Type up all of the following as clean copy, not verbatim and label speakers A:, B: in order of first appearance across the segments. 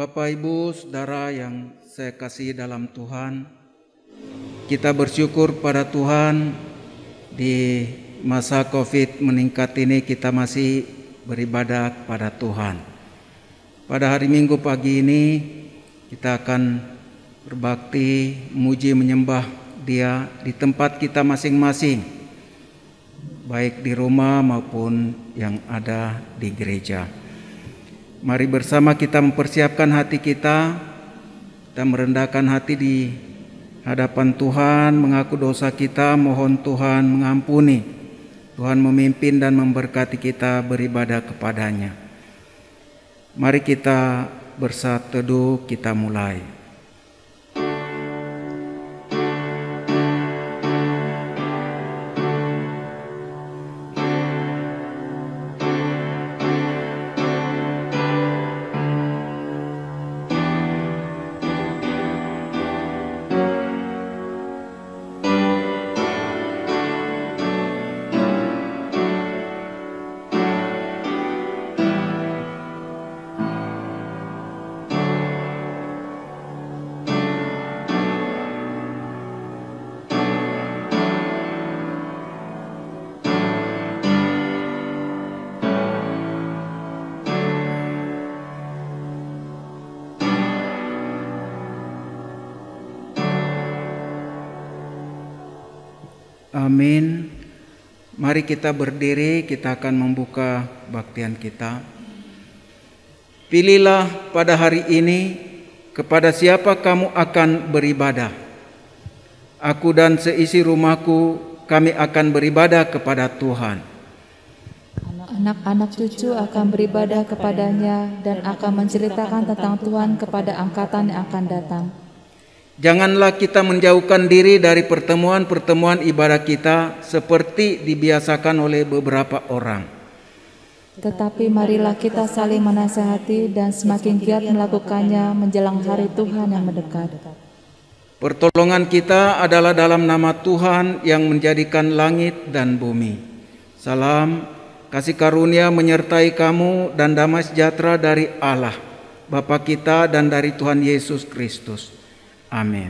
A: Bapak, Ibu, Saudara yang saya kasihi dalam Tuhan, kita bersyukur pada Tuhan di masa COVID meningkat ini kita masih beribadah kepada Tuhan. Pada hari Minggu pagi ini kita akan berbakti, memuji, menyembah Dia di tempat kita masing-masing, baik di rumah maupun yang ada di gereja. Mari bersama kita mempersiapkan hati kita merendahkan hati di hadapan Tuhan, mengaku dosa kita, mohon Tuhan mengampuni. Tuhan memimpin dan memberkati kita beribadah kepadanya. Mari kita bersatu teduh, kita mulai. Amin. Mari kita berdiri, kita akan membuka baktian kita. Pilihlah pada hari ini kepada siapa kamu akan beribadah. Aku dan seisi rumahku, kami akan beribadah kepada Tuhan.
B: Anak-anak cucu akan beribadah kepadanya dan akan menceritakan tentang Tuhan kepada angkatan yang akan datang.
A: Janganlah kita menjauhkan diri dari pertemuan-pertemuan ibadah kita seperti dibiasakan oleh beberapa orang.
B: Tetapi marilah kita saling menasihati dan semakin giat melakukannya menjelang hari Tuhan yang mendekat.
A: Pertolongan kita adalah dalam nama Tuhan yang menjadikan langit dan bumi. Salam, kasih karunia menyertai kamu dan damai sejahtera dari Allah, Bapa kita dan dari Tuhan Yesus Kristus. Amin.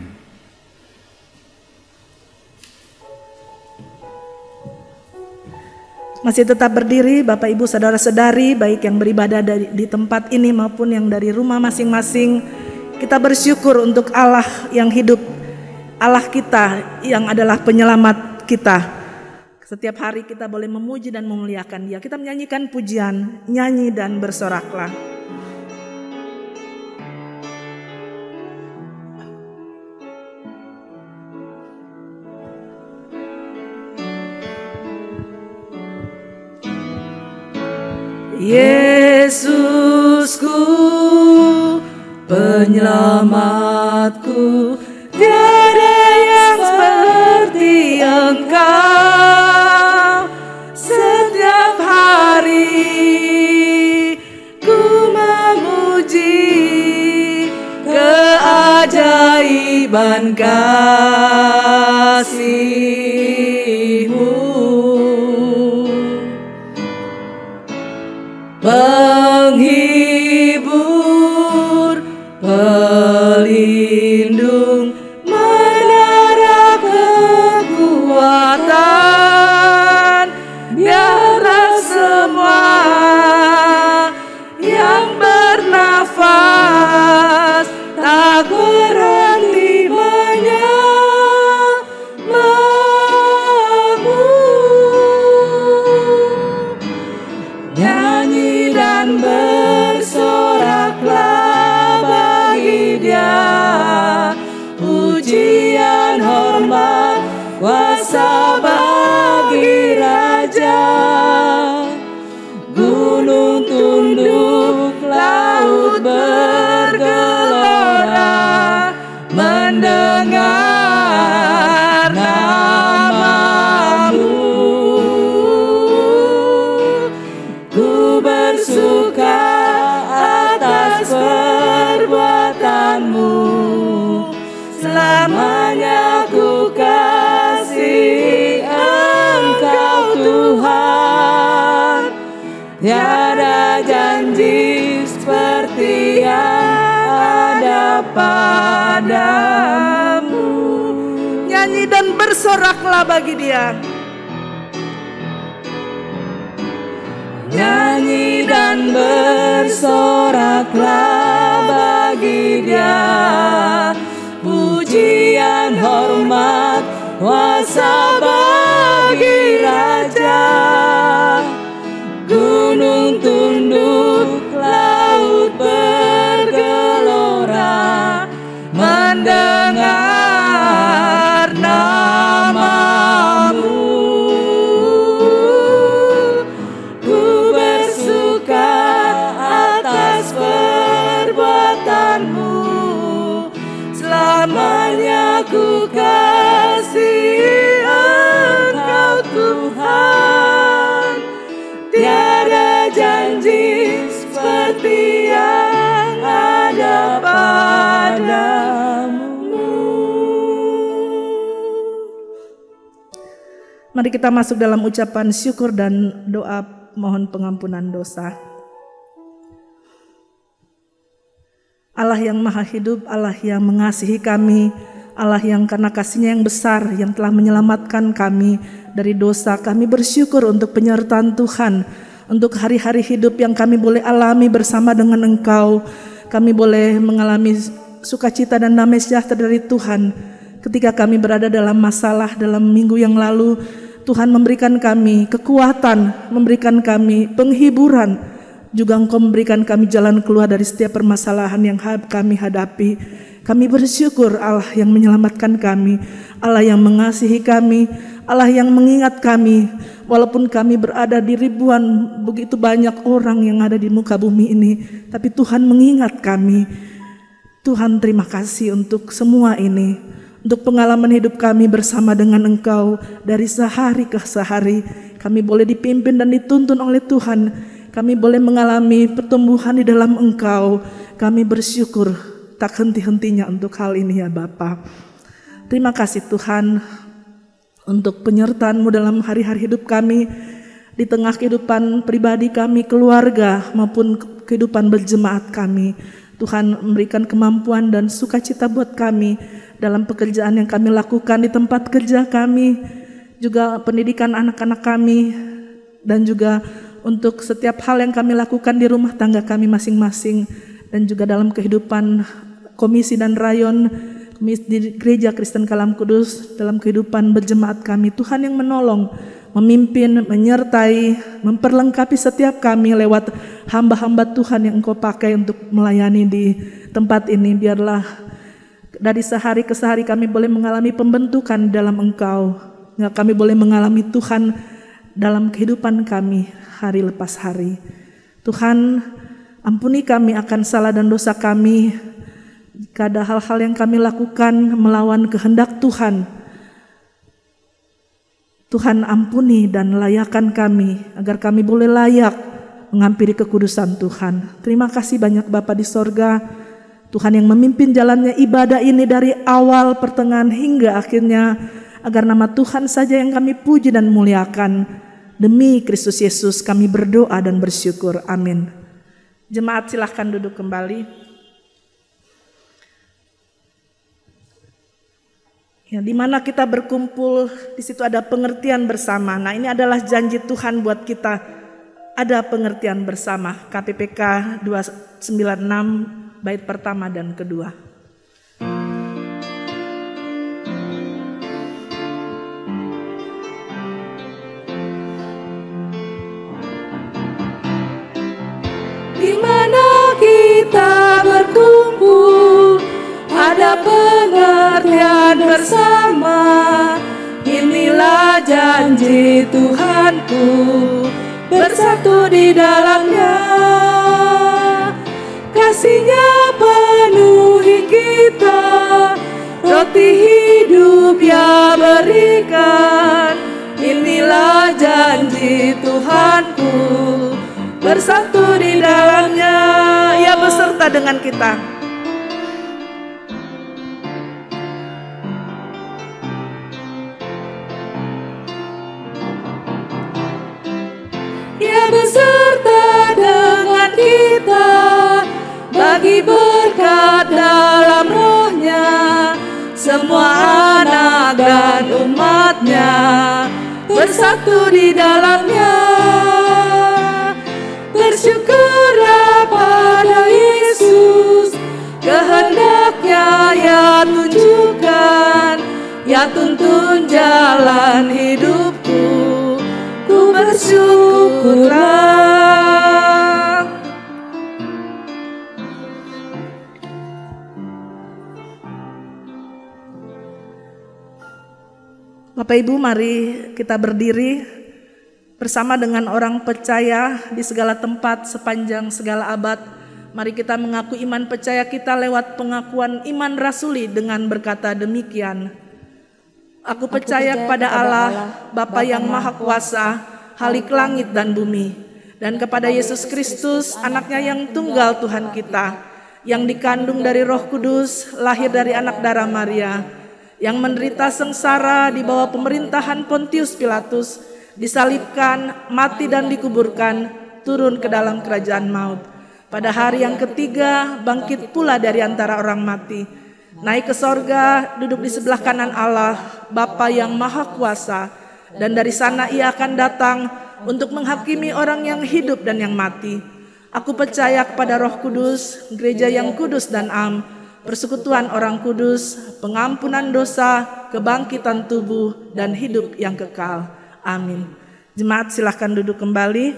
C: Masih tetap berdiri Bapak Ibu Saudara-saudari, baik yang beribadah di tempat ini maupun yang dari rumah masing-masing. Kita bersyukur untuk Allah yang hidup, Allah kita yang adalah penyelamat kita. Setiap hari kita boleh memuji dan memuliakan Dia. Kita menyanyikan pujian, nyanyi dan bersoraklah. Yesusku, penyelamatku, tiada yang seperti Engkau. Setiap hari ku memuji keajaiban kasih-Mu. Penghibur, pelindung, menara kekuatan, biarlah semua yang bernafas tak berhenti nyanyi dan bersoraklah bagi Dia, pujian, hormat, kuasa bagi Raja. Gunung tunduk, laut bergelora, mendengar nama-Mu. Bersuka atas perbuatan-Mu, selamanya ku kasih Engkau Tuhan. Tiada janji seperti yang padamu. Nyanyi dan bersoraklah bagi Dia.
B: Nyanyi dan bersoraklah bagi Dia, pujian, hormat, kuasa bagi Raja. Gunung tunduk, laut bergelora, mendengar namamu. Ku bersuka atas perbuatanmu, selamanya ku kasih Engkau Tuhan. Tiada janji seperti yang ada padamu.
C: Mari kita masuk dalam ucapan syukur dan doa mohon pengampunan dosa. Allah yang maha hidup, Allah yang mengasihi kami, Allah yang karena kasih-Nya yang besar yang telah menyelamatkan kami dari dosa, kami bersyukur untuk penyertaan Tuhan, untuk hari-hari hidup yang kami boleh alami bersama dengan Engkau. Kami boleh mengalami sukacita dan damai sejahtera dari Tuhan. Ketika kami berada dalam masalah dalam minggu yang lalu, Tuhan memberikan kami kekuatan, memberikan kami penghiburan, juga Engkau memberikan kami jalan keluar dari setiap permasalahan yang kami hadapi. Kami bersyukur Allah yang menyelamatkan kami, Allah yang mengasihi kami, Allah yang mengingat kami. Walaupun kami berada di ribuan begitu banyak orang yang ada di muka bumi ini, tapi Tuhan mengingat kami. Tuhan, terima kasih untuk semua ini, untuk pengalaman hidup kami bersama dengan Engkau. Dari sehari ke sehari kami boleh dipimpin dan dituntun oleh Tuhan. Kami boleh mengalami pertumbuhan di dalam Engkau. Kami bersyukur tak henti-hentinya untuk hal ini ya Bapa. Terima kasih Tuhan untuk penyertaan-Mu dalam hari-hari hidup kami, di tengah kehidupan pribadi kami, keluarga maupun kehidupan berjemaat kami. Tuhan memberikan kemampuan dan sukacita buat kami dalam pekerjaan yang kami lakukan di tempat kerja kami, juga pendidikan anak-anak kami, dan juga untuk setiap hal yang kami lakukan di rumah tangga kami masing-masing, dan juga dalam kehidupan komisi dan rayon di Gereja Kristen Kalam Kudus, dalam kehidupan berjemaat kami. Tuhan yang menolong, memimpin, menyertai, memperlengkapi setiap kami lewat hamba-hamba Tuhan yang Engkau pakai untuk melayani di tempat ini. Biarlah dari sehari ke sehari kami boleh mengalami pembentukan dalam Engkau, kami boleh mengalami Tuhan dalam kehidupan kami hari lepas hari. Tuhan, ampuni kami akan salah dan dosa kami, jika ada hal-hal yang kami lakukan melawan kehendak Tuhan. Tuhan, ampuni dan layakan kami agar kami boleh layak menghampiri kekudusan Tuhan. Terima kasih banyak Bapa di sorga, Tuhan yang memimpin jalannya ibadah ini dari awal, pertengahan hingga akhirnya, agar nama Tuhan saja yang kami puji dan muliakan. Demi Kristus Yesus kami berdoa dan bersyukur. Amin. Jemaat silahkan duduk kembali. Ya, di mana kita berkumpul, di situ ada pengertian bersama. Nah, ini adalah janji Tuhan buat kita. Ada pengertian bersama. KPPK 296 bait pertama dan kedua.
B: Di mana kita berkumpul, ada pengertian bersama. Inilah janji Tuhanku, bersatu di dalamnya. Kasih-Nya penuhi kita, roti hidup Ia berikan. Inilah janji Tuhanku, bersatu di dalamnya.
C: Ia beserta dengan kita.
B: Ia beserta dengan kita, bagi berkat dalam
C: semua anak dan umatnya bersatu di dalamnya. Bersyukurlah pada Yesus, kehendaknya ya tunjukkan, ya tuntun jalan hidupku, ku bersyukurlah. Bapak Ibu, mari kita berdiri bersama dengan orang percaya di segala tempat sepanjang segala abad. Mari kita mengaku iman percaya kita lewat pengakuan iman rasuli dengan berkata demikian. Aku percaya kepada Allah, Bapa yang Maha Kuasa, Khalik langit dan bumi, dan kepada Yesus Kristus, anaknya yang tunggal Tuhan kita, yang dikandung dari Roh Kudus, lahir dari anak darah Maria, yang menderita sengsara di bawah pemerintahan Pontius Pilatus, disalibkan, mati dan dikuburkan, turun ke dalam kerajaan maut. Pada hari yang ketiga bangkit pula dari antara orang mati, naik ke sorga, duduk di sebelah kanan Allah, Bapa yang Maha Kuasa, dan dari sana ia akan datang untuk menghakimi orang yang hidup dan yang mati. Aku percaya kepada Roh Kudus, gereja yang kudus dan am, persekutuan orang kudus, pengampunan dosa, kebangkitan tubuh, dan hidup yang kekal. Amin. Jemaat silahkan duduk kembali.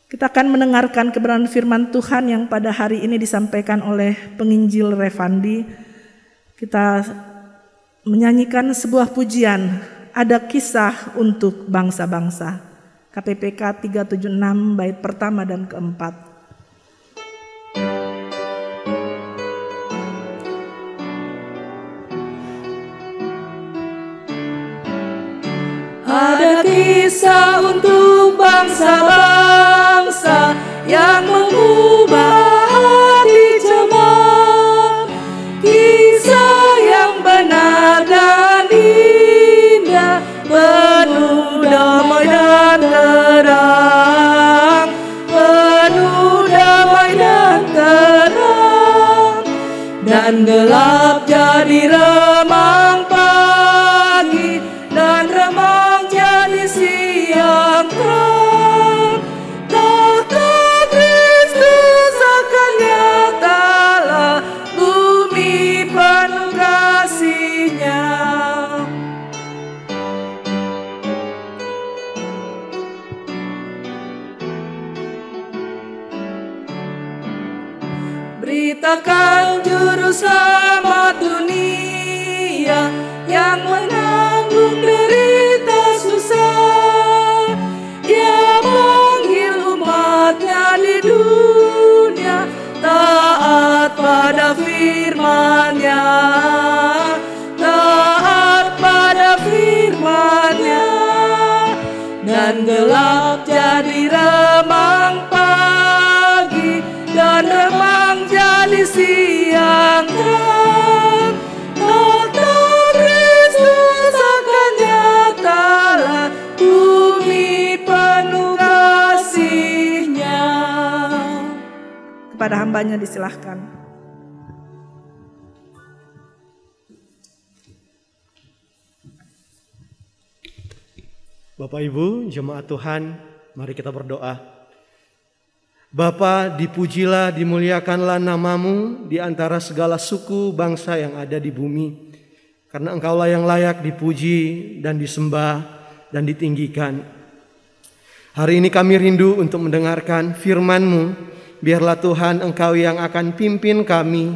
C: Kita akan mendengarkan kebenaran firman Tuhan yang pada hari ini disampaikan oleh penginjil Revandi. Kita menyanyikan sebuah pujian, ada kisah untuk bangsa-bangsa. KPPK 376 bait pertama dan keempat. Ada kisah untuk bangsa-bangsa yang mengubah hati jemaat, kisah yang benar dan indah, penuh damai dan terang, penuh damai dan terang, dan gelap jadi remang pagi, dan remang jadi siang terang. Tahta Kristus akan nyatalah, bumi penuh kasih-Nya. Beritakan juru selamat dunia yang menanggung derita susah. Ia panggil umatnya di dunia, taat pada firman-Nya, taat pada firman-Nya, dan gelap jadi remang pagi, dan remang jadi siang terang. Tahta Kristus akan nyatalah, bumi penuh kasih-Nya. Kepada hambanya disilahkan.
D: Bapak Ibu, jemaat Tuhan, mari kita berdoa. Bapa, dipujilah, dimuliakanlah nama-Mu di antara segala suku bangsa yang ada di bumi. Karena Engkaulah yang layak dipuji dan disembah dan ditinggikan. Hari ini kami rindu untuk mendengarkan firman-Mu. Biarlah Tuhan Engkau yang akan pimpin kami,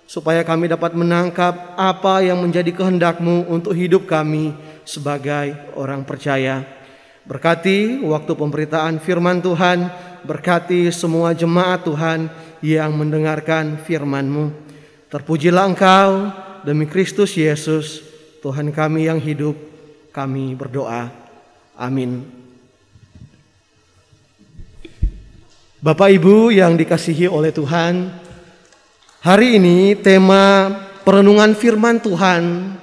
D: supaya kami dapat menangkap apa yang menjadi kehendak-Mu untuk hidup kami sebagai orang percaya. Berkati waktu pemberitaan firman Tuhan, berkati semua jemaat Tuhan yang mendengarkan firman-Mu. Terpujilah Engkau, demi Kristus Yesus, Tuhan kami yang hidup, kami berdoa. Amin. Bapak Ibu yang dikasihi oleh Tuhan, hari ini tema perenungan firman Tuhan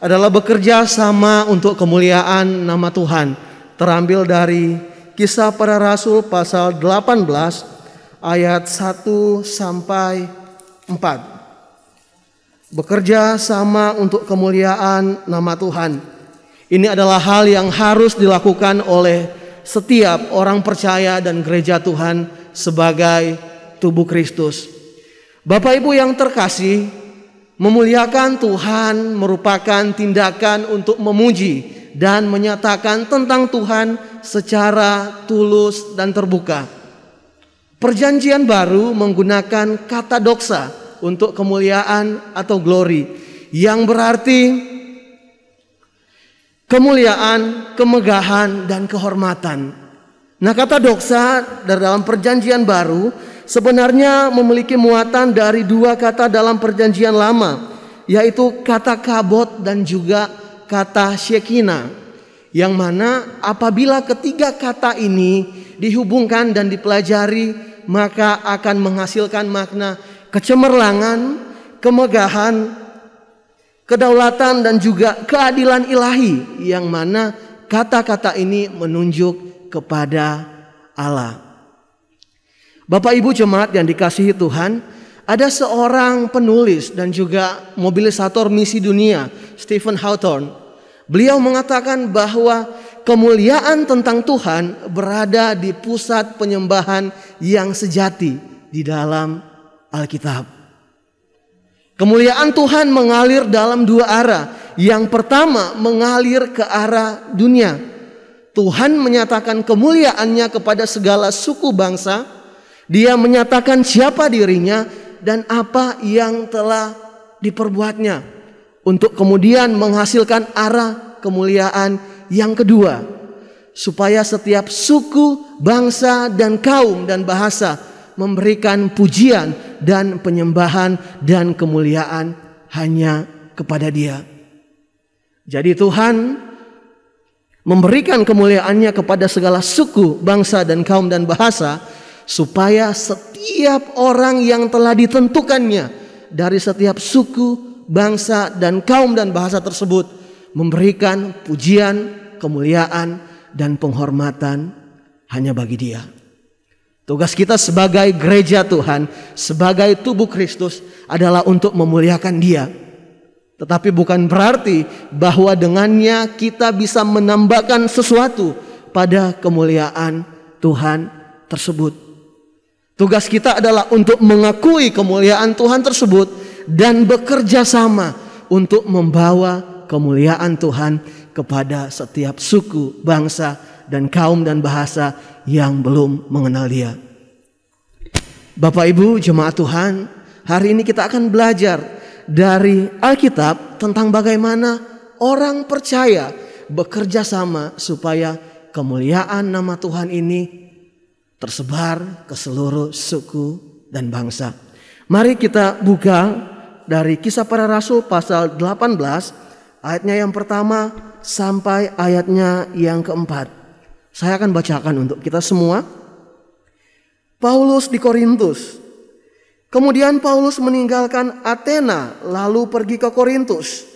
D: adalah bekerja sama untuk kemuliaan nama Tuhan. Terambil dari Kisah Para Rasul pasal 18 ayat 1 sampai 4. bekerja sama untuk kemuliaan nama Tuhan. Ini adalah hal yang harus dilakukan oleh setiap orang percaya dan gereja Tuhan sebagai tubuh Kristus. Bapak Ibu yang terkasih, memuliakan Tuhan merupakan tindakan untuk memuji dan menyatakan tentang Tuhan secara tulus dan terbuka. Perjanjian baru menggunakan kata doksa untuk kemuliaan atau glory, yang berarti kemuliaan, kemegahan, dan kehormatan. Nah, kata doksa dalam perjanjian baru sebenarnya memiliki muatan dari dua kata dalam perjanjian lama, yaitu kata kabot dan juga kata syekina, yang mana apabila ketiga kata ini dihubungkan dan dipelajari, maka akan menghasilkan makna kecemerlangan, kemegahan, kedaulatan, dan juga keadilan ilahi, yang mana kata-kata ini menunjuk kepada Allah. Bapak Ibu jemaat yang dikasihi Tuhan, ada seorang penulis dan juga mobilisator misi dunia, Stephen Hawthorne. Beliau mengatakan bahwa kemuliaan tentang Tuhan berada di pusat penyembahan yang sejati di dalam Alkitab. Kemuliaan Tuhan mengalir dalam dua arah. Yang pertama mengalir ke arah dunia. Tuhan menyatakan kemuliaannya kepada segala suku bangsa. Dia menyatakan siapa dirinya dan apa yang telah diperbuatnya, untuk kemudian menghasilkan arah kemuliaan yang kedua, supaya setiap suku, bangsa, dan kaum dan bahasa memberikan pujian dan penyembahan dan kemuliaan hanya kepada Dia. Jadi Tuhan memberikan kemuliaannya kepada segala suku, bangsa, dan kaum dan bahasa, supaya setiap orang yang telah ditentukannya dari setiap suku, bangsa, dan kaum dan bahasa tersebut memberikan pujian, kemuliaan, dan penghormatan hanya bagi Dia. Tugas kita sebagai gereja Tuhan, sebagai tubuh Kristus adalah untuk memuliakan Dia. Tetapi bukan berarti bahwa dengannya kita bisa menambahkan sesuatu pada kemuliaan Tuhan tersebut. Tugas kita adalah untuk mengakui kemuliaan Tuhan tersebut dan bekerja sama untuk membawa kemuliaan Tuhan kepada setiap suku, bangsa, dan kaum dan bahasa yang belum mengenal Dia. Bapak Ibu jemaat Tuhan, hari ini kita akan belajar dari Alkitab tentang bagaimana orang percaya bekerja sama supaya kemuliaan nama Tuhan ini tersebar ke seluruh suku dan bangsa. Mari kita buka dari Kisah Para Rasul pasal 18 ayatnya yang pertama sampai ayatnya yang keempat. Saya akan bacakan untuk kita semua. Paulus di Korintus. Kemudian Paulus meninggalkan Athena lalu pergi ke Korintus.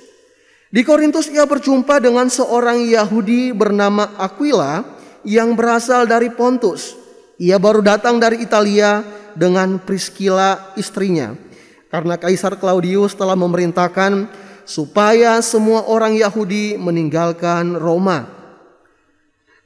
D: Di Korintus ia berjumpa dengan seorang Yahudi bernama Aquila yang berasal dari Pontus. Ia baru datang dari Italia dengan Priscilla istrinya, karena Kaisar Claudius telah memerintahkan supaya semua orang Yahudi meninggalkan Roma.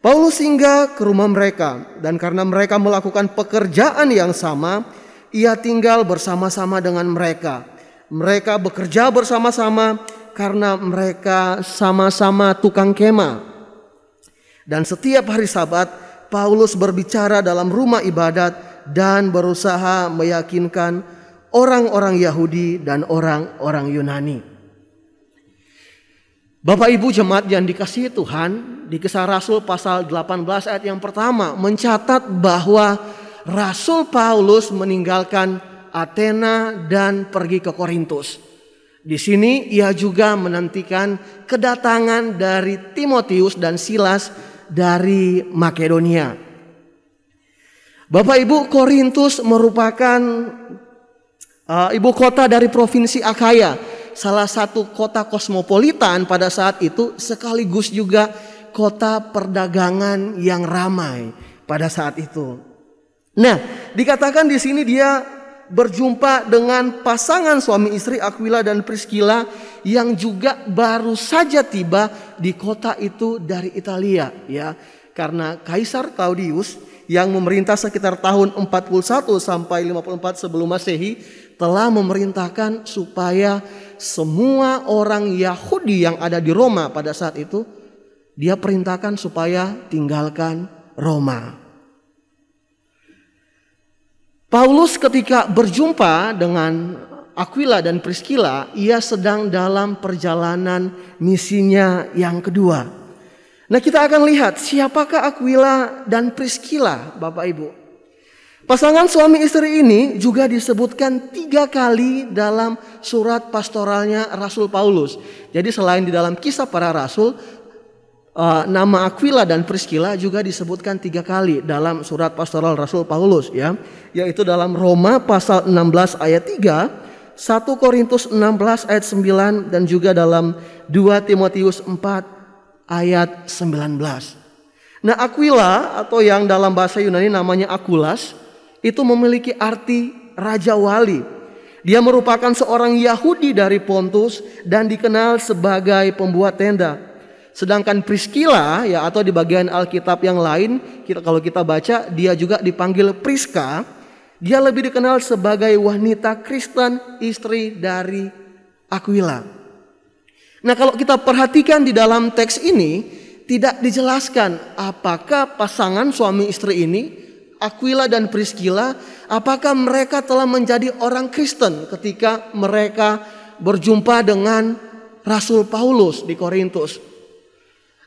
D: Paulus singgah ke rumah mereka, dan karena mereka melakukan pekerjaan yang sama, ia tinggal bersama-sama dengan mereka. Mereka bekerja bersama-sama karena mereka sama-sama tukang kemah. Dan setiap hari Sabat, Paulus berbicara dalam rumah ibadat dan berusaha meyakinkan orang-orang Yahudi dan orang-orang Yunani. Bapak Ibu jemaat yang dikasihi Tuhan, di Kisah Rasul pasal 18 ayat yang pertama mencatat bahwa Rasul Paulus meninggalkan Athena dan pergi ke Korintus. Di sini ia juga menantikan kedatangan dari Timotius dan Silas dari Makedonia. Bapak Ibu, Korintus merupakan ibu kota dari provinsi Akhaya, salah satu kota kosmopolitan pada saat itu, sekaligus juga kota perdagangan yang ramai pada saat itu. Nah, dikatakan di sini dia berjumpa dengan pasangan suami istri Aquila dan Priscilla yang juga baru saja tiba di kota itu dari Italia, ya. Karena Kaisar Claudius yang memerintah sekitar tahun 41 sampai 54 sebelum Masehi telah memerintahkan supaya semua orang Yahudi yang ada di Roma pada saat itu, dia perintahkan supaya tinggalkan Roma. Paulus ketika berjumpa dengan Aquila dan Priscilla, ia sedang dalam perjalanan misinya yang kedua. Nah, kita akan lihat siapakah Aquila dan Priscilla, Bapak Ibu. Pasangan suami istri ini juga disebutkan 3 kali dalam surat pastoralnya Rasul Paulus. Jadi selain di dalam Kisah Para Rasul, nama Aquila dan Priscilla juga disebutkan 3 kali dalam surat pastoral Rasul Paulus, ya, yaitu dalam Roma pasal 16 ayat 3, 1 Korintus 16 ayat 9, dan juga dalam 2 Timotius 4 ayat 19. Nah, Aquila atau yang dalam bahasa Yunani namanya Akulas itu memiliki arti raja wali. Dia merupakan seorang Yahudi dari Pontus dan dikenal sebagai pembuat tenda. Sedangkan Priscilla, ya, atau di bagian Alkitab yang lain, kalau kita baca dia juga dipanggil Priska. Dia lebih dikenal sebagai wanita Kristen, istri dari Aquila. Nah, kalau kita perhatikan di dalam teks ini tidak dijelaskan apakah pasangan suami istri ini, Aquila dan Priscilla, apakah mereka telah menjadi orang Kristen ketika mereka berjumpa dengan Rasul Paulus di Korintus.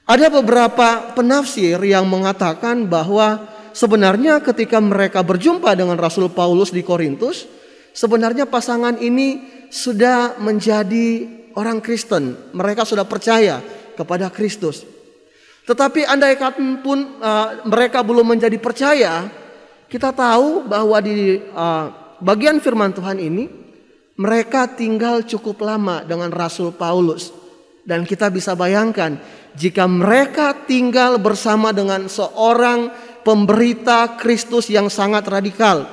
D: Ada beberapa penafsir yang mengatakan bahwa sebenarnya ketika mereka berjumpa dengan Rasul Paulus di Korintus, sebenarnya pasangan ini sudah menjadi orang Kristen. Mereka sudah percaya kepada Kristus. Tetapi andaikan pun mereka belum menjadi percaya, kita tahu bahwa di bagian firman Tuhan ini mereka tinggal cukup lama dengan Rasul Paulus. Dan kita bisa bayangkan jika mereka tinggal bersama dengan seorang pemberita Kristus yang sangat radikal,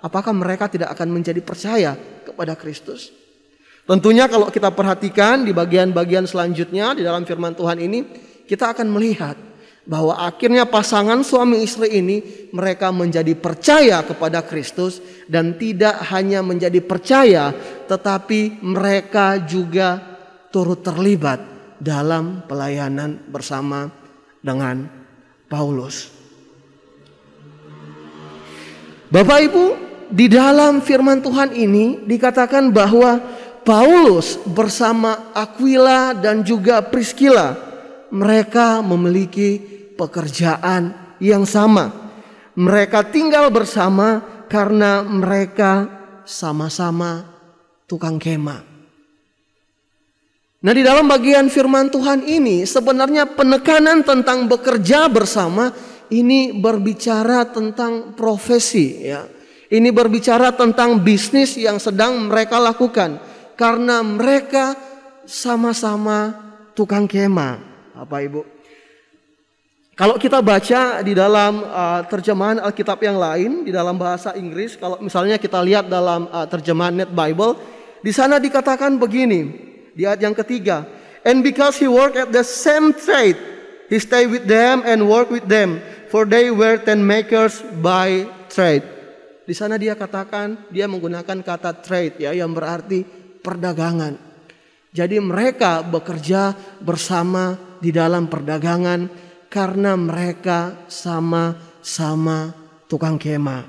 D: apakah mereka tidak akan menjadi percaya kepada Kristus? Tentunya kalau kita perhatikan di bagian-bagian selanjutnya di dalam firman Tuhan ini, kita akan melihat bahwa akhirnya pasangan suami istri ini mereka menjadi percaya kepada Kristus, dan tidak hanya menjadi percaya tetapi mereka juga turut terlibat dalam pelayanan bersama dengan Paulus. Bapak Ibu, di dalam firman Tuhan ini dikatakan bahwa Paulus bersama Aquila dan juga Priscilla, mereka memiliki pekerjaan yang sama. Mereka tinggal bersama karena mereka sama-sama tukang kemah. Nah, di dalam bagian firman Tuhan ini sebenarnya penekanan tentang bekerja bersama ini berbicara tentang profesi, ya. Ini berbicara tentang bisnis yang sedang mereka lakukan karena mereka sama-sama tukang kemah, Bapak Ibu. Kalau kita baca di dalam terjemahan Alkitab yang lain di dalam bahasa Inggris, kalau misalnya kita lihat dalam terjemahan Net Bible, di sana dikatakan begini. Di ayat yang ketiga, and because he worked at the same trade, he stayed with them and worked with them, for they were tent makers by trade. Di sana dia katakan, dia menggunakan kata trade, ya, yang berarti perdagangan. Jadi mereka bekerja bersama di dalam perdagangan karena mereka sama-sama tukang kemah.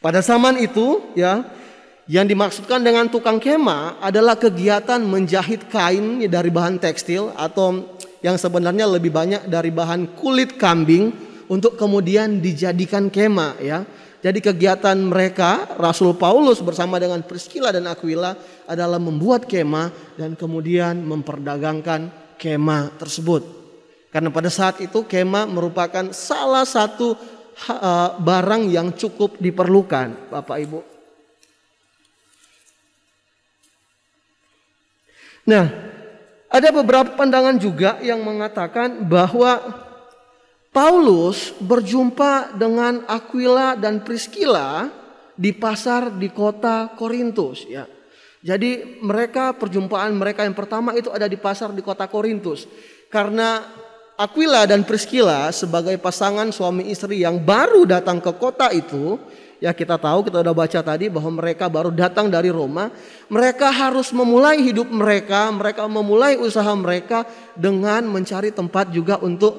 D: Pada zaman itu, ya, yang dimaksudkan dengan tukang kemah adalah kegiatan menjahit kain dari bahan tekstil atau yang sebenarnya lebih banyak dari bahan kulit kambing untuk kemudian dijadikan kemah, ya. Jadi kegiatan mereka, Rasul Paulus bersama dengan Priscilla dan Aquila adalah membuat kemah dan kemudian memperdagangkan kemah tersebut. Karena pada saat itu kemah merupakan salah satu barang yang cukup diperlukan, Bapak Ibu. Nah, ada beberapa pandangan juga yang mengatakan bahwa Paulus berjumpa dengan Aquila dan Priscilla di pasar di kota Korintus ya. Jadi perjumpaan mereka yang pertama itu ada di pasar di kota Korintus. Karena Aquila dan Priscilla sebagai pasangan suami istri yang baru datang ke kota itu, ya kita tahu, kita udah baca tadi bahwa mereka baru datang dari Roma. Mereka harus memulai hidup mereka memulai usaha mereka dengan mencari tempat juga untuk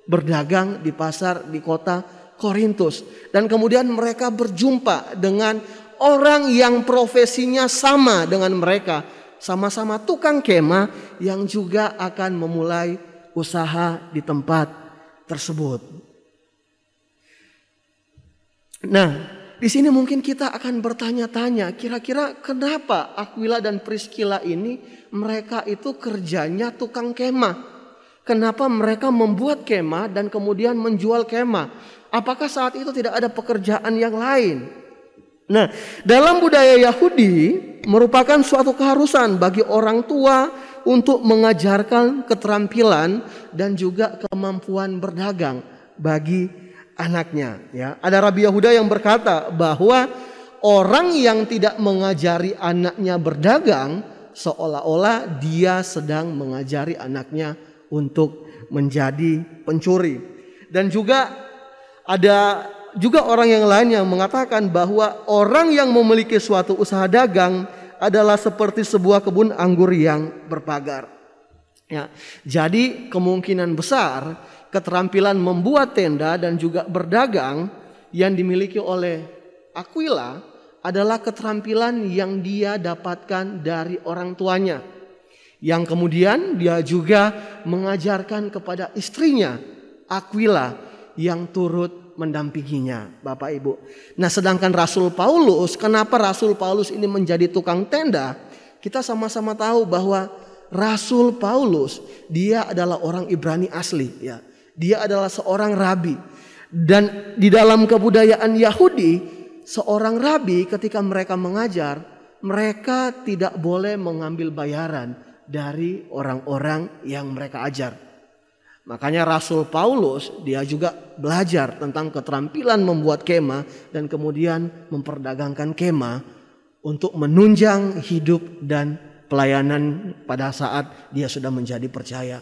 D: berdagang di pasar di kota Korintus. Dan kemudian mereka berjumpa dengan orang yang profesinya sama dengan mereka. Sama-sama tukang kemah yang juga akan memulai usaha di tempat tersebut. Nah, di sini mungkin kita akan bertanya-tanya, kira-kira kenapa Aquila dan Priscilla ini mereka itu kerjanya tukang kemah? Kenapa mereka membuat kemah dan kemudian menjual kemah? Apakah saat itu tidak ada pekerjaan yang lain? Nah, dalam budaya Yahudi merupakan suatu keharusan bagi orang tua untuk mengajarkan keterampilan dan juga kemampuan berdagang bagi anaknya. Ya, ada Rabi Yehuda yang berkata bahwa orang yang tidak mengajari anaknya berdagang seolah-olah dia sedang mengajari anaknya untuk menjadi pencuri. Dan juga ada orang yang lain yang mengatakan bahwa orang yang memiliki suatu usaha dagang adalah seperti sebuah kebun anggur yang berpagar. Ya, jadi kemungkinan besar keterampilan membuat tenda dan juga berdagang yang dimiliki oleh Aquila adalah keterampilan yang dia dapatkan dari orang tuanya. Yang kemudian dia juga mengajarkan kepada istrinya Aquila yang turut mendampinginya, Bapak Ibu. Nah, sedangkan Rasul Paulus, kenapa Rasul Paulus ini menjadi tukang tenda? Kita sama-sama tahu bahwa Rasul Paulus dia adalah orang Ibrani asli, ya. Dia adalah seorang rabi. Dan di dalam kebudayaan Yahudi, seorang rabi ketika mereka mengajar, mereka tidak boleh mengambil bayaran dari orang-orang yang mereka ajar. Makanya Rasul Paulus dia juga belajar tentang keterampilan membuat kemah dan kemudian memperdagangkan kemah untuk menunjang hidup dan pelayanan pada saat dia sudah menjadi percaya.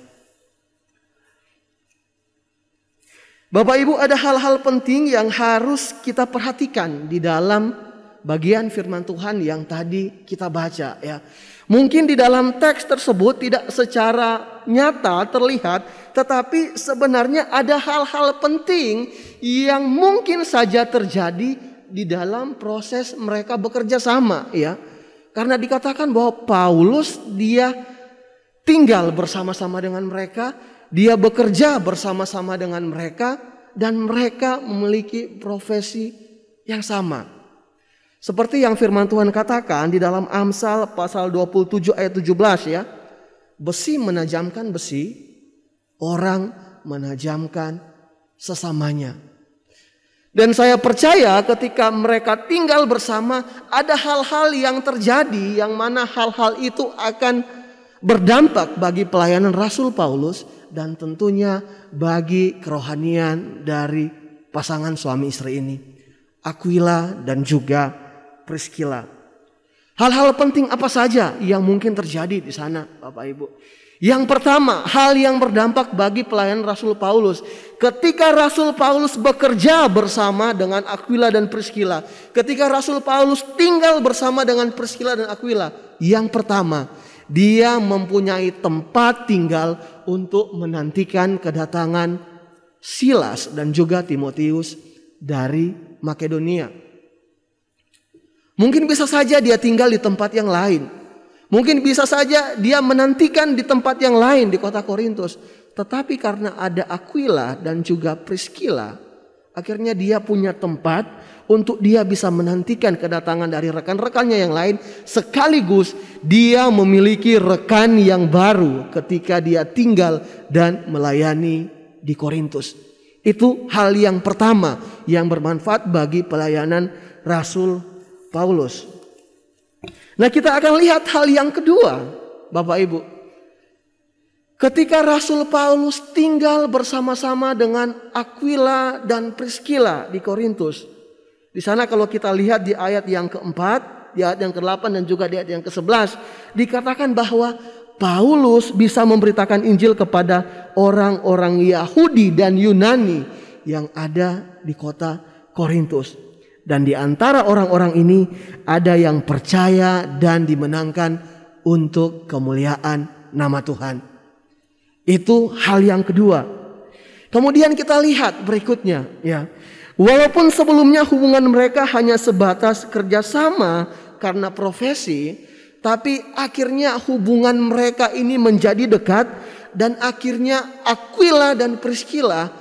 D: Bapak Ibu, ada hal-hal penting yang harus kita perhatikan di dalam bagian firman Tuhan yang tadi kita baca ya. Mungkin di dalam teks tersebut tidak secara nyata terlihat, tetapi sebenarnya ada hal-hal penting yang mungkin saja terjadi di dalam proses mereka bekerja sama ya. Karena dikatakan bahwa Paulus dia tinggal bersama-sama dengan mereka, dia bekerja bersama-sama dengan mereka, dan mereka memiliki profesi yang sama. Seperti yang firman Tuhan katakan di dalam Amsal pasal 27 ayat 17 ya. Besi menajamkan besi, orang menajamkan sesamanya. Dan saya percaya ketika mereka tinggal bersama ada hal-hal yang terjadi yang mana hal-hal itu akan berdampak bagi pelayanan Rasul Paulus dan tentunya bagi kerohanian dari pasangan suami istri ini, Aquila dan juga Priscilla. Hal-hal penting apa saja yang mungkin terjadi di sana, Bapak Ibu? Yang pertama, hal yang berdampak bagi pelayanan Rasul Paulus. Ketika Rasul Paulus bekerja bersama dengan Aquila dan Priscilla, ketika Rasul Paulus tinggal bersama dengan Priscilla dan Aquila, yang pertama, dia mempunyai tempat tinggal untuk menantikan kedatangan Silas dan juga Timotius dari Makedonia. Mungkin bisa saja dia tinggal di tempat yang lain. Mungkin bisa saja dia menantikan di tempat yang lain di kota Korintus. Tetapi karena ada Aquila dan juga Priscilla, akhirnya dia punya tempat untuk dia bisa menantikan kedatangan dari rekan-rekannya yang lain. Sekaligus dia memiliki rekan yang baru ketika dia tinggal dan melayani di Korintus. Itu hal yang pertama yang bermanfaat bagi pelayanan Rasul Paulus. Nah, kita akan lihat hal yang kedua, Bapak Ibu. Ketika Rasul Paulus tinggal bersama-sama dengan Aquila dan Priscilla di Korintus, Di sana kalau kita lihat di ayat yang keempat, di ayat yang ke-8 dan juga di ayat yang ke-11, dikatakan bahwa Paulus bisa memberitakan Injil kepada orang-orang Yahudi dan Yunani yang ada di kota Korintus. Dan di antara orang-orang ini ada yang percaya dan dimenangkan untuk kemuliaan nama Tuhan. Itu hal yang kedua. Kemudian kita lihat berikutnya, ya. Walaupun sebelumnya hubungan mereka hanya sebatas kerjasama karena profesi, tapi akhirnya hubungan mereka ini menjadi dekat, dan akhirnya Aquila dan Priscilla,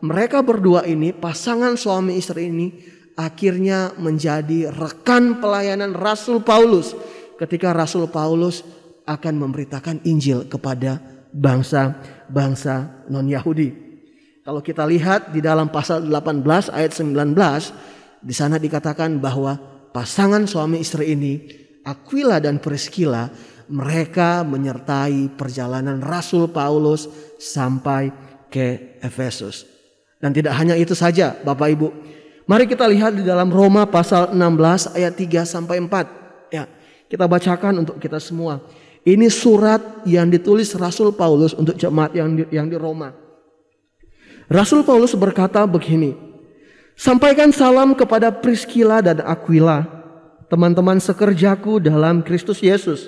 D: mereka berdua ini, pasangan suami istri ini, akhirnya menjadi rekan pelayanan Rasul Paulus ketika Rasul Paulus akan memberitakan Injil kepada bangsa-bangsa non-Yahudi. Kalau kita lihat di dalam pasal 18 ayat 19, di sana dikatakan bahwa pasangan suami istri ini, Aquila dan Priscilla, mereka menyertai perjalanan Rasul Paulus sampai ke Efesus. Dan tidak hanya itu saja, Bapak Ibu. Mari kita lihat di dalam Roma pasal 16 ayat 3 sampai 4. Ya, kita bacakan untuk kita semua. Ini surat yang ditulis Rasul Paulus untuk jemaat yang di Roma. Rasul Paulus berkata begini, sampaikan salam kepada Priscilla dan Aquila, teman-teman sekerjaku dalam Kristus Yesus.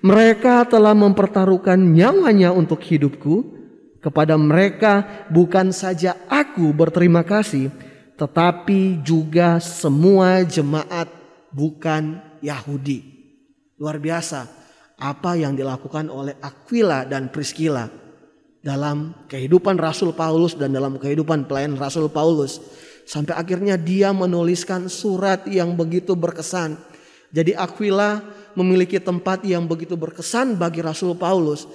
D: Mereka telah mempertaruhkan nyawanya untuk hidupku. Kepada mereka bukan saja aku berterima kasih, tetapi juga semua jemaat bukan Yahudi. Luar biasa apa yang dilakukan oleh Aquila dan Priscilla dalam kehidupan Rasul Paulus dan dalam kehidupan pelayan Rasul Paulus. Sampai akhirnya dia menuliskan surat yang begitu berkesan. Jadi Aquila memiliki tempat yang begitu berkesan bagi Rasul Paulus.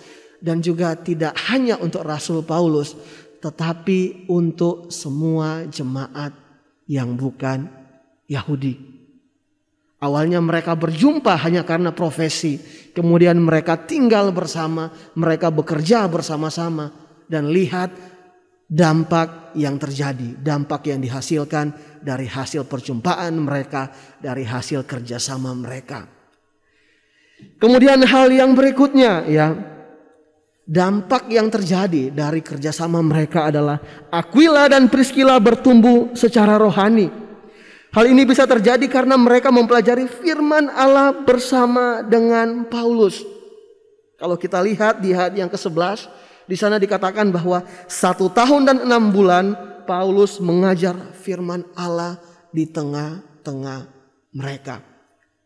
D: Dan juga tidak hanya untuk Rasul Paulus, tetapi untuk semua jemaat yang bukan Yahudi. Awalnya mereka berjumpa hanya karena profesi. Kemudian mereka tinggal bersama, mereka bekerja bersama-sama. Dan lihat dampak yang terjadi, dampak yang dihasilkan dari hasil perjumpaan mereka, dari hasil kerjasama mereka. Kemudian hal yang berikutnya, ya, dampak yang terjadi dari kerjasama mereka adalah Aquila dan Priscilla bertumbuh secara rohani. Hal ini bisa terjadi karena mereka mempelajari firman Allah bersama dengan Paulus. Kalau kita lihat di ayat yang ke-11, di sana dikatakan bahwa 1 tahun dan 6 bulan Paulus mengajar firman Allah di tengah-tengah mereka.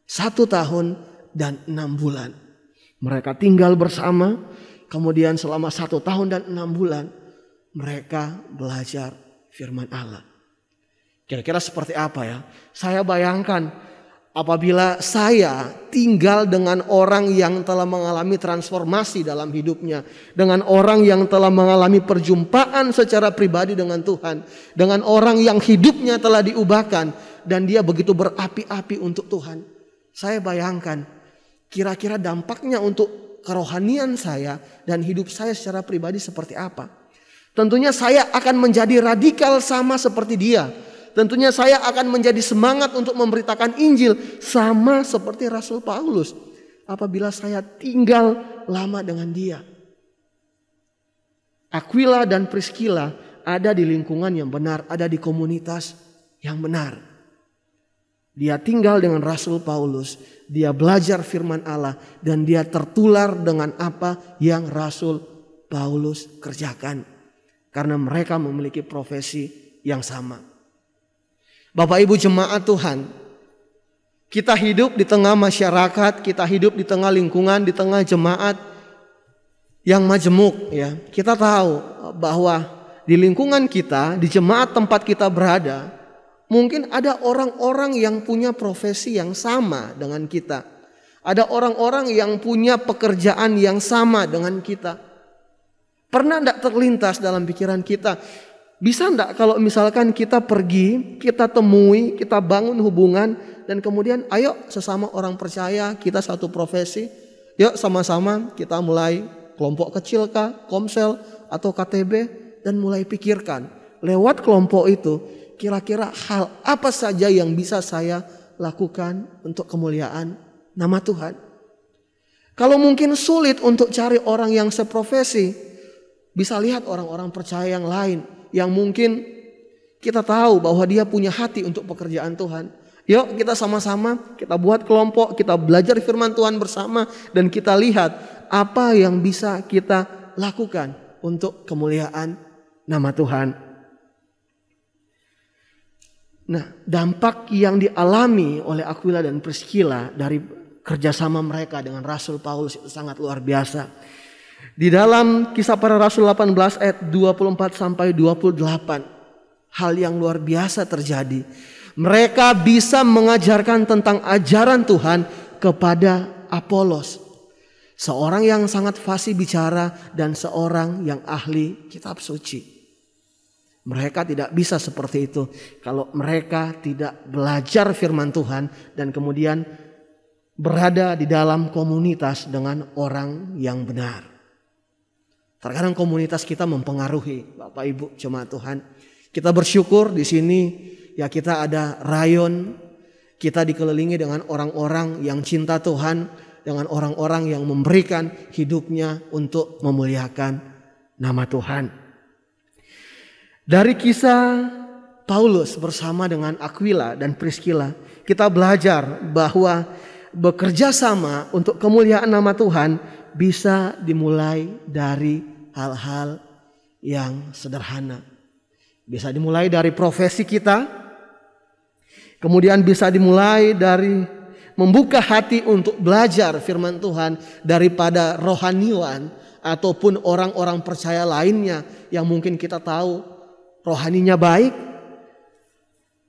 D: 1 tahun dan 6 bulan. Mereka tinggal bersama, kemudian selama 1 tahun dan 6 bulan mereka belajar firman Allah. Kira-kira seperti apa ya? Saya bayangkan apabila saya tinggal dengan orang yang telah mengalami transformasi dalam hidupnya, dengan orang yang telah mengalami perjumpaan secara pribadi dengan Tuhan, dengan orang yang hidupnya telah diubahkan dan dia begitu berapi-api untuk Tuhan. Saya bayangkan kira-kira dampaknya untuk kerohanian saya dan hidup saya secara pribadi seperti apa. Tentunya saya akan menjadi radikal sama seperti dia. Tentunya saya akan menjadi semangat untuk memberitakan Injil sama seperti Rasul Paulus apabila saya tinggal lama dengan dia. Aquila dan Priscilla ada di lingkungan yang benar, ada di komunitas yang benar. Dia tinggal dengan Rasul Paulus, dia belajar firman Allah dan dia tertular dengan apa yang Rasul Paulus kerjakan. Karena mereka memiliki profesi yang sama. Bapak Ibu jemaat Tuhan, kita hidup di tengah masyarakat, kita hidup di tengah lingkungan, di tengah jemaat yang majemuk, ya. Kita tahu bahwa di lingkungan kita, di jemaat tempat kita berada, mungkin ada orang-orang yang punya profesi yang sama dengan kita. Ada orang-orang yang punya pekerjaan yang sama dengan kita. Pernah enggak terlintas dalam pikiran kita, bisa enggak kalau misalkan kita pergi, kita temui, kita bangun hubungan, dan kemudian ayo sesama orang percaya, kita satu profesi, yuk sama-sama kita mulai kelompok kecil kah, komsel atau KTB, dan mulai pikirkan lewat kelompok itu kira-kira hal apa saja yang bisa saya lakukan untuk kemuliaan nama Tuhan. Kalau mungkin sulit untuk cari orang yang seprofesi, bisa lihat orang-orang percaya yang lain yang mungkin kita tahu bahwa dia punya hati untuk pekerjaan Tuhan. Yuk kita sama-sama, kita buat kelompok, kita belajar firman Tuhan bersama, dan kita lihat apa yang bisa kita lakukan untuk kemuliaan nama Tuhan. Nah, dampak yang dialami oleh Aquila dan Priscilla dari kerjasama mereka dengan Rasul Paulus itu sangat luar biasa. Di dalam Kisah Para Rasul 18 ayat 24 sampai 28, hal yang luar biasa terjadi. Mereka bisa mengajarkan tentang ajaran Tuhan kepada Apolos, seorang yang sangat fasih bicara dan seorang yang ahli kitab suci. Mereka tidak bisa seperti itu kalau mereka tidak belajar firman Tuhan dan kemudian berada di dalam komunitas dengan orang yang benar. Terkadang komunitas kita mempengaruhi, Bapak Ibu jemaat Tuhan. Kita bersyukur di sini ya, kita ada rayon, kita dikelilingi dengan orang-orang yang cinta Tuhan, dengan orang-orang yang memberikan hidupnya untuk memuliakan nama Tuhan. Dari kisah Paulus bersama dengan Aquila dan Priscilla, kita belajar bahwa bekerja sama untuk kemuliaan nama Tuhan bisa dimulai dari hal-hal yang sederhana. Bisa dimulai dari profesi kita, kemudian bisa dimulai dari membuka hati untuk belajar firman Tuhan daripada rohaniwan ataupun orang-orang percaya lainnya yang mungkin kita tahu rohaninya baik.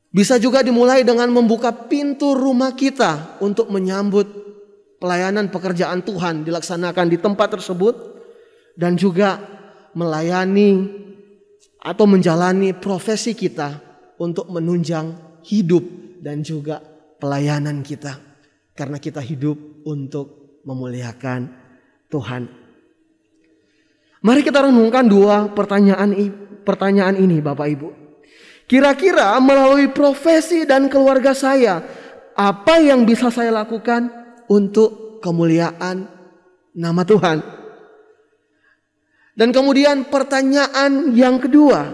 D: Bisa juga dimulai dengan membuka pintu rumah kita untuk menyambut pelayanan pekerjaan Tuhan dilaksanakan di tempat tersebut, dan juga melayani atau menjalani profesi kita untuk menunjang hidup dan juga pelayanan kita, karena kita hidup untuk memuliakan Tuhan. Mari kita renungkan dua pertanyaan ini, Bapak Ibu. Kira-kira melalui profesi dan keluarga saya, apa yang bisa saya lakukan untuk kemuliaan nama Tuhan? Dan kemudian pertanyaan yang kedua,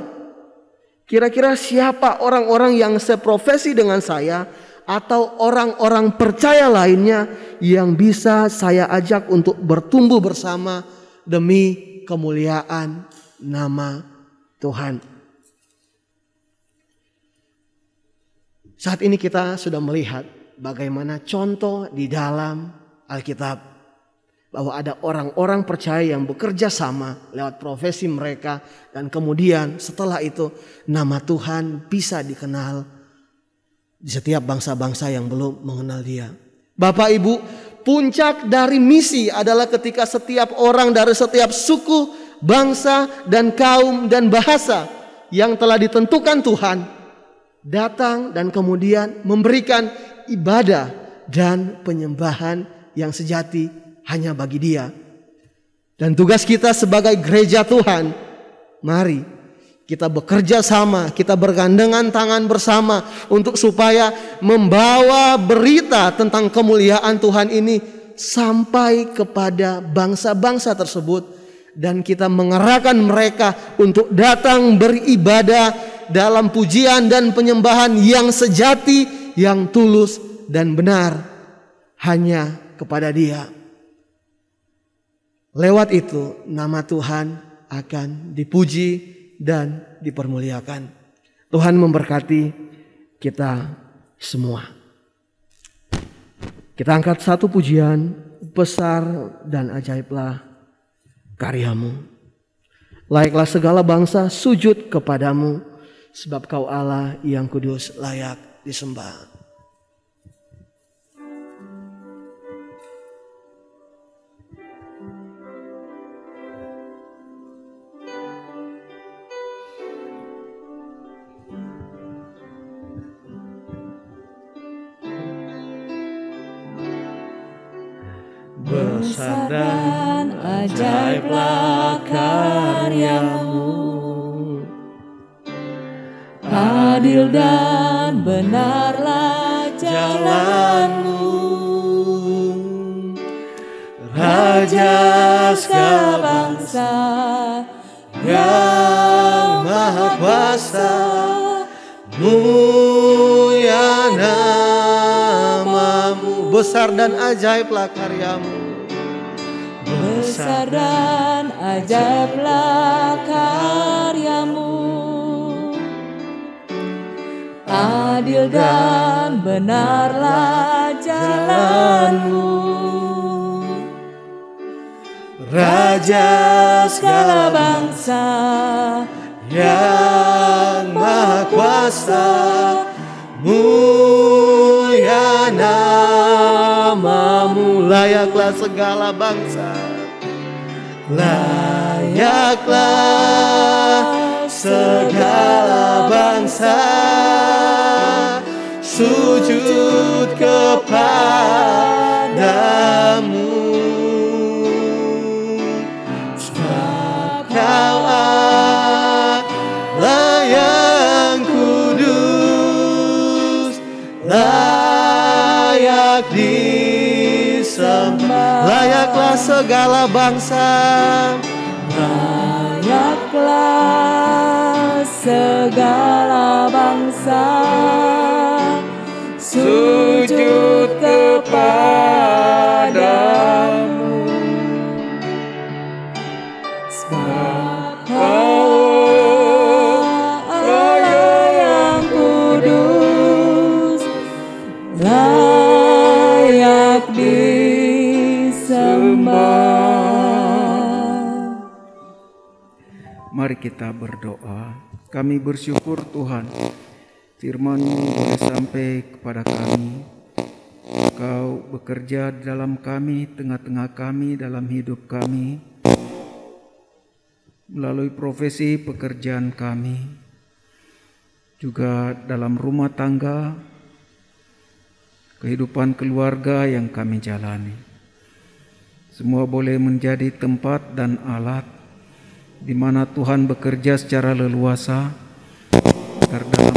D: kira-kira siapa orang-orang yang seprofesi dengan saya atau orang-orang percaya lainnya yang bisa saya ajak untuk bertumbuh bersama demi kemuliaan nama Tuhan? Saat ini kita sudah melihat bagaimana contoh di dalam Alkitab bahwa ada orang-orang percaya yang bekerja sama lewat profesi mereka, dan kemudian setelah itu nama Tuhan bisa dikenal di setiap bangsa-bangsa yang belum mengenal Dia. Bapak Ibu, puncak dari misi adalah ketika setiap orang dari setiap suku, bangsa, dan kaum dan bahasa yang telah ditentukan Tuhan datang dan kemudian memberikan ibadah dan penyembahan yang sejati hanya bagi Dia. Dan tugas kita sebagai gereja Tuhan, mari kita bekerja sama, kita bergandengan tangan bersama untuk supaya membawa berita tentang kemuliaan Tuhan ini sampai kepada bangsa-bangsa tersebut, dan kita mengerahkan mereka untuk datang beribadah dalam pujian dan penyembahan yang sejati, yang tulus dan benar hanya kepada Dia. Lewat itu nama Tuhan akan dipuji dan dipermuliakan. Tuhan memberkati kita semua. Kita angkat satu pujian, besar dan ajaiblah karyamu. Layaklah segala bangsa sujud kepadamu, sebab Kau Allah yang kudus layak disembah.
E: Besar dan ajaiblah karyamu,
B: adil dan benarlah jalanmu. Raja segala bangsa yang maha kuasa,
D: mulia namamu, besar dan ajaiblah karyamu.
B: besar dan ajaiblah karyamu. Adil dan benarlah jalanmu.
D: Raja
B: Segala bangsa
D: yang maha kuasa, mulia namamu. Layaklah segala bangsa, layaklah segala bangsa sujud kepadamu. Kau Allah yang kudus, layak disembah. Layaklah segala bangsa,
B: layaklah segala bangsa sujud kepadamu. Sebab Kau Allah yang kudus, layak disembah.
A: Mari kita berdoa. Kami bersyukur Tuhan, firman-Mu boleh sampai kepada kami. Kau bekerja di dalam kami, tengah-tengah kami, dalam hidup kami, melalui profesi pekerjaan kami, juga dalam rumah tangga, kehidupan keluarga yang kami jalani. Semua boleh menjadi tempat dan alat di mana Tuhan bekerja secara leluasa, agar dalam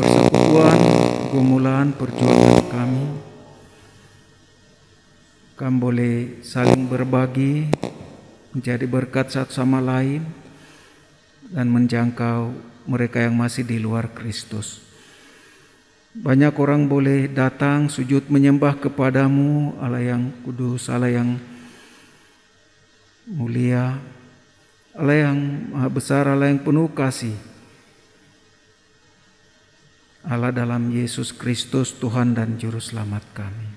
A: persekutuan, pergumulan, perjuangan kami boleh saling berbagi, menjadi berkat satu sama lain, dan menjangkau mereka yang masih di luar Kristus. Banyak orang boleh datang sujud menyembah kepadamu, Allah yang kudus, Allah yang mulia, Allah yang maha besar, Allah yang penuh kasih, Allah dalam Yesus Kristus Tuhan dan Juru Selamat kami.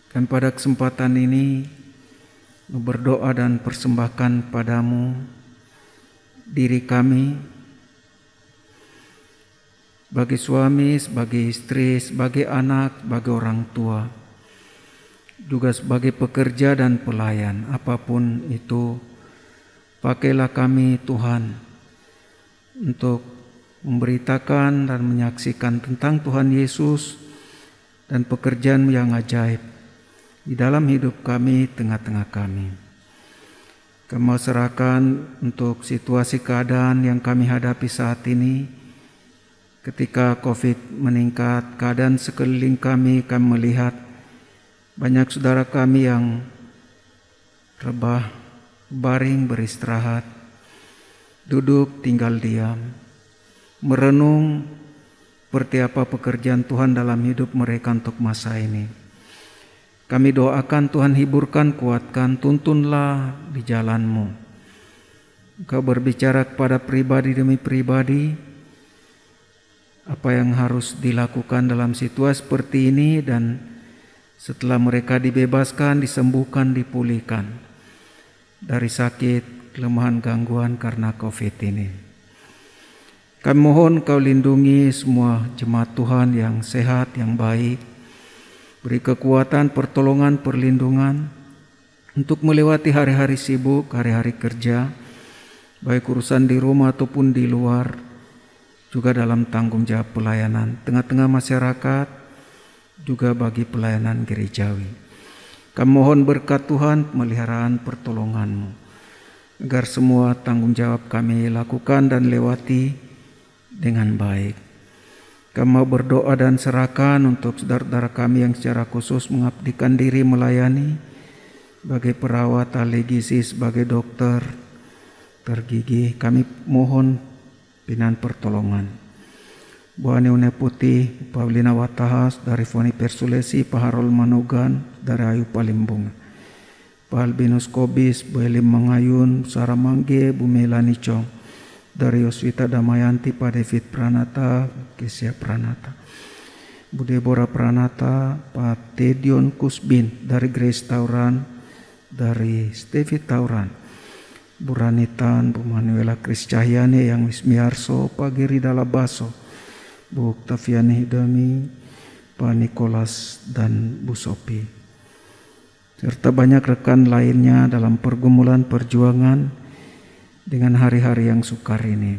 A: Dan pada kesempatan ini berdoa dan persembahkan padamu diri kami, sebagai suami, sebagai istri, sebagai anak, sebagai orang tua, juga sebagai pekerja dan pelayan, apapun itu. Pakailah kami Tuhan untuk memberitakan dan menyaksikan tentang Tuhan Yesus dan pekerjaan yang ajaib di dalam hidup kami, tengah-tengah kami. Kami serahkan untuk situasi keadaan yang kami hadapi saat ini. Ketika COVID meningkat, keadaan sekeliling kami melihat banyak saudara kami yang rebah, baring beristirahat, duduk tinggal diam, merenung seperti apa pekerjaan Tuhan dalam hidup mereka untuk masa ini. Kami doakan Tuhan hiburkan, kuatkan, tuntunlah di jalan-Mu. Engkau berbicara kepada pribadi demi pribadi, apa yang harus dilakukan dalam situasi seperti ini, dan setelah mereka dibebaskan, disembuhkan, dipulihkan dari sakit, kelemahan, gangguan karena COVID ini. Kami mohon Kau lindungi semua jemaat Tuhan yang sehat, yang baik. Beri kekuatan, pertolongan, perlindungan untuk melewati hari-hari sibuk, hari-hari kerja, baik urusan di rumah ataupun di luar, juga dalam tanggung jawab pelayanan tengah-tengah masyarakat, juga bagi pelayanan gerejawi. Kami mohon berkat Tuhan, pemeliharaan, pertolongan-Mu, agar semua tanggung jawab kami lakukan dan lewati dengan baik. Kami mau berdoa dan serahkan untuk saudara-saudara kami yang secara khusus mengabdikan diri melayani sebagai perawat, ahli gizi, sebagai dokter tergigih. Kami mohon pinan pertolongan. Bu Ani Une Putih, Paulina Watahas, dari Foni Persulesi, Pak Harol Manogan, dari Ayu Palimbung, Pak Albinus Kobis, Bu Elim Mangayun, Sarah Mangge, Bu Melani Chong, dari Yoswita Damayanti, Pak David Pranata, Kesia Pranata, Bu Deborah Pranata, Pak Tedion Kusbin, dari Grace Tauran, dari Stevi Tauran, Bu Ranitan, Bu Manuela Kris Cahyane, yang Wismiarso, Pak Geri Dalabaso, Bu Oktaviani Hidami, Pak Nikolas, dan Bu Sopi, serta banyak rekan lainnya dalam pergumulan perjuangan dengan hari-hari yang sukar ini.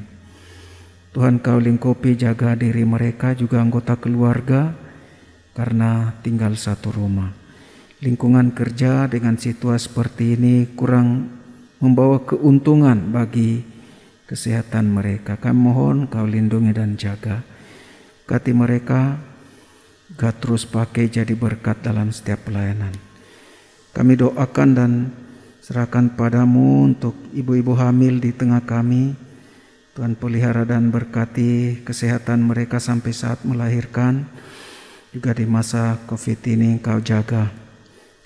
A: Tuhan Kau lingkupi jaga diri mereka, juga anggota keluarga, karena tinggal satu rumah. Lingkungan kerja dengan situasi seperti ini kurang membawa keuntungan bagi kesehatan mereka. Kami mohon Kau lindungi dan jaga. Berkati mereka, Gak terus pakai jadi berkat dalam setiap pelayanan. Kami doakan dan serahkan padamu untuk ibu-ibu hamil di tengah kami. Tuhan pelihara dan berkati kesehatan mereka sampai saat melahirkan. Juga di masa COVID ini Engkau jaga,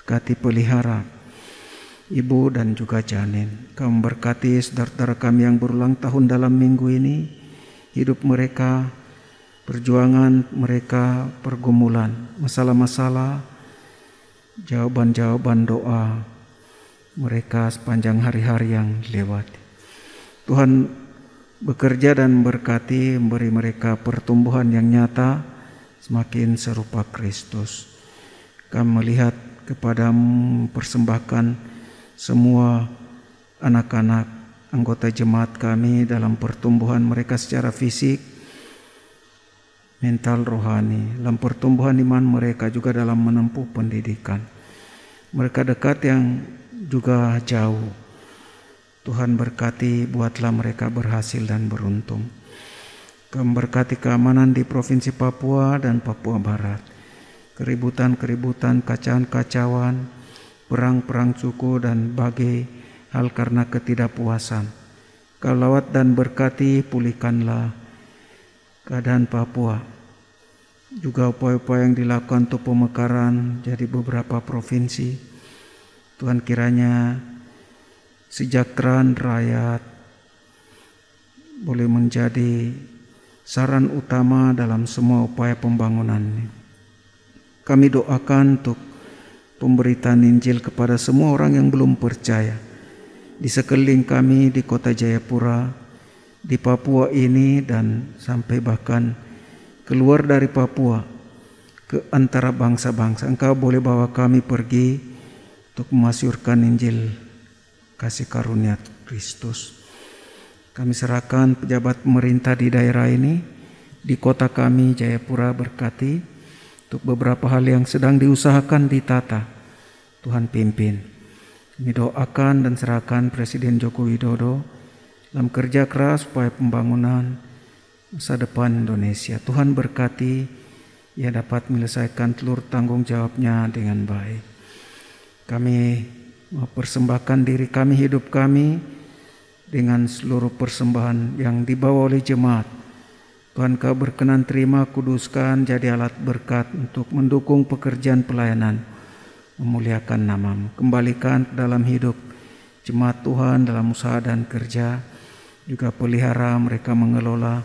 A: berkati pelihara ibu dan juga janin. Kau memberkati saudara-saudara kami yang berulang tahun dalam minggu ini. Hidup mereka, perjuangan mereka, pergumulan, masalah-masalah, jawaban-jawaban doa mereka sepanjang hari-hari yang lewat. Tuhan bekerja dan berkati, memberi mereka pertumbuhan yang nyata, semakin serupa Kristus. Kami melihat kepadamu, persembahkan semua anak-anak anggota jemaat kami dalam pertumbuhan mereka secara fisik, mental, rohani, dalam pertumbuhan iman mereka, juga dalam menempuh pendidikan. Mereka dekat yang juga jauh. Tuhan berkati, buatlah mereka berhasil dan beruntung. Kami berkati keamanan di Provinsi Papua dan Papua Barat. Keributan-keributan, kacauan-kacauan, perang-perang suku dan bagai hal karena ketidakpuasan. Kau lawat dan berkati, pulihkanlah keadaan Papua. Juga upaya-upaya yang dilakukan untuk pemekaran jadi beberapa provinsi. Tuhan kiranya sejahteraan rakyat boleh menjadi saran utama dalam semua upaya pembangunan ini. Kami doakan untuk pemberitaan Injil kepada semua orang yang belum percaya di sekeliling kami, di kota Jayapura, di Papua ini, dan sampai bahkan keluar dari Papua ke antara bangsa-bangsa. Engkau boleh bawa kami pergi untuk memasyurkan Injil kasih karunia Kristus. Kami serahkan pejabat pemerintah di daerah ini, di kota kami Jayapura, berkati untuk beberapa hal yang sedang diusahakan ditata. Tuhan pimpin. Kami doakan dan serahkan Presiden Joko Widodo dalam kerja keras supaya pembangunan masa depan Indonesia. Tuhan berkati, ia dapat menyelesaikan seluruh tanggung jawabnya dengan baik. Kami mempersembahkan diri kami, hidup kami dengan seluruh persembahan yang dibawa oleh jemaat. Tuhan Kau berkenan terima, kuduskan, jadi alat berkat untuk mendukung pekerjaan pelayanan, memuliakan nama-Mu. Kembalikan ke dalam hidup jemaat Tuhan dalam usaha dan kerja, juga pelihara mereka mengelola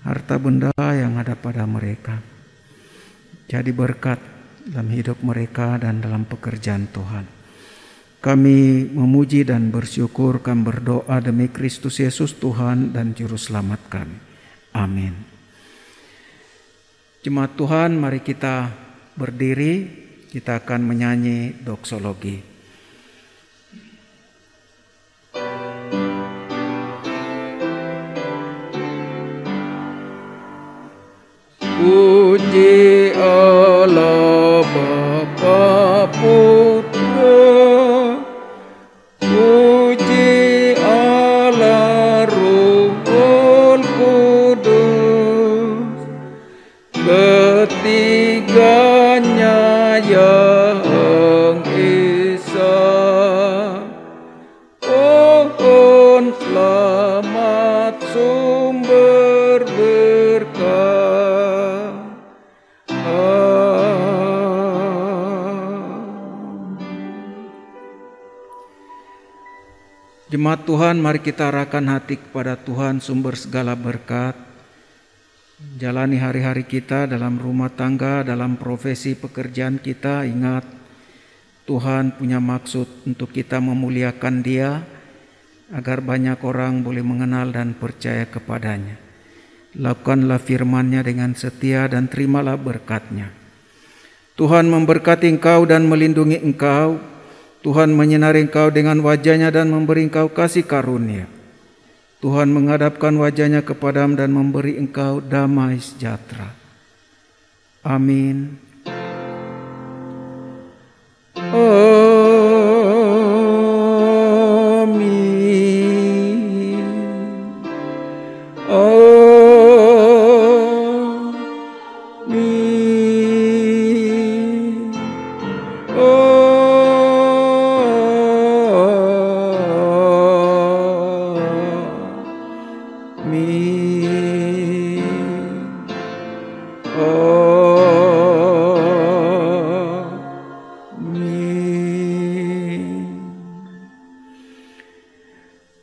A: harta benda yang ada pada mereka. Jadi berkat dalam hidup mereka dan dalam pekerjaan Tuhan. Kami memuji dan bersyukur, kami berdoa demi Kristus Yesus Tuhan dan Juru Selamat kami. Amin. Jemaat Tuhan, mari kita berdiri, kita akan menyanyi doksologi. Puji Allah Bapa Putra, puji Allah Roh Jemaat Tuhan, mari kita arahkan hati kepada Tuhan, sumber segala berkat. Jalani hari-hari kita dalam rumah tangga, dalam profesi pekerjaan kita. Ingat, Tuhan punya maksud untuk kita memuliakan Dia, agar banyak orang boleh mengenal dan percaya kepadanya. Lakukanlah firman-Nya dengan setia dan terimalah berkat-Nya. Tuhan memberkati engkau dan melindungi engkau. Tuhan menyinari engkau dengan wajah-Nya dan memberi engkau kasih karunia. Tuhan menghadapkan wajah-Nya kepadamu dan memberi engkau damai sejahtera. Amin.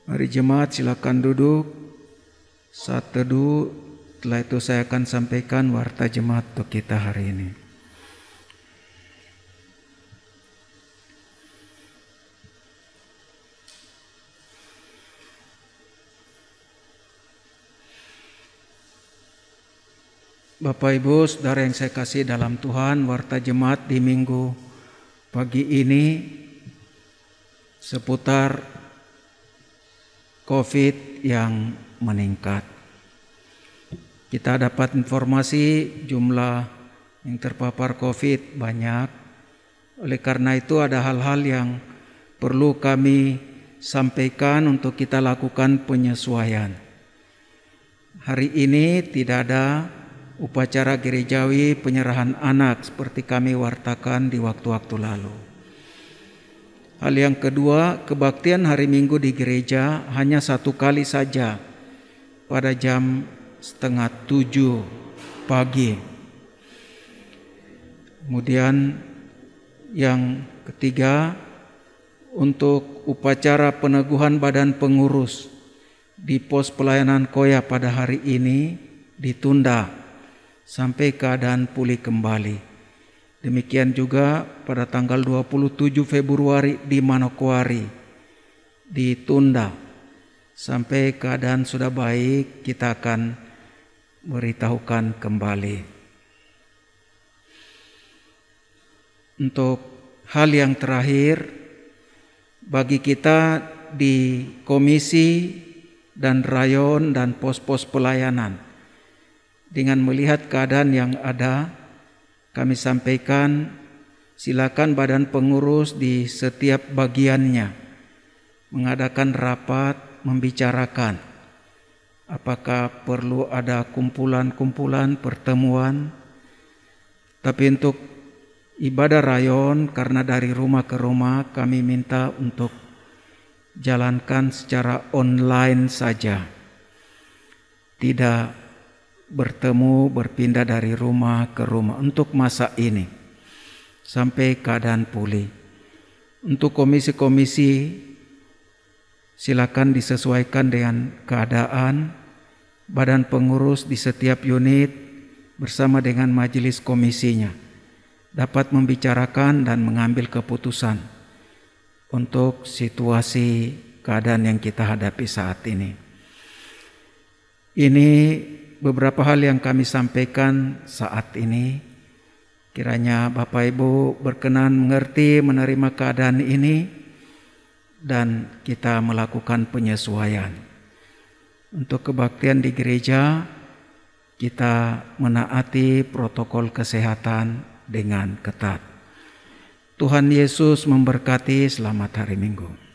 A: Mari jemaat silakan duduk. Saat teduh, setelah itu saya akan sampaikan warta jemaat untuk kita hari ini. Bapak Ibu Saudara yang saya kasih dalam Tuhan, warta jemaat di minggu pagi ini seputar COVID yang meningkat. Kita dapat informasi jumlah yang terpapar COVID banyak. Oleh karena itu ada hal-hal yang perlu kami sampaikan untuk kita lakukan penyesuaian. Hari ini tidak ada upacara gerejawi penyerahan anak seperti kami wartakan di waktu-waktu lalu. Hal yang kedua, kebaktian hari Minggu di gereja hanya 1 kali saja pada jam 6:30 pagi. Kemudian yang ketiga, untuk upacara peneguhan badan pengurus di pos pelayanan Koya pada hari ini ditunda sampai keadaan pulih kembali. Demikian juga pada tanggal 27 Februari di Manokwari ditunda sampai keadaan sudah baik, kita akan beritahukan kembali. Untuk hal yang terakhir, bagi kita di komisi dan rayon dan pos-pos pelayanan, dengan melihat keadaan yang ada, kami sampaikan silakan badan pengurus di setiap bagiannya mengadakan rapat, membicarakan apakah perlu ada kumpulan-kumpulan pertemuan. Tapi untuk ibadah rayon, karena dari rumah ke rumah, kami minta untuk jalankan secara online saja, tidak bertemu, berpindah dari rumah ke rumah untuk masa ini sampai keadaan pulih. Untuk komisi-komisi silakan disesuaikan dengan keadaan. Badan pengurus di setiap unit bersama dengan majelis komisinya dapat membicarakan dan mengambil keputusan untuk situasi keadaan yang kita hadapi saat ini. Ini beberapa hal yang kami sampaikan saat ini. Kiranya Bapak Ibu berkenan mengerti, menerima keadaan ini, dan kita melakukan penyesuaian. Untuk kebaktian di gereja, kita menaati protokol kesehatan dengan ketat. Tuhan Yesus memberkati. Selamat hari Minggu.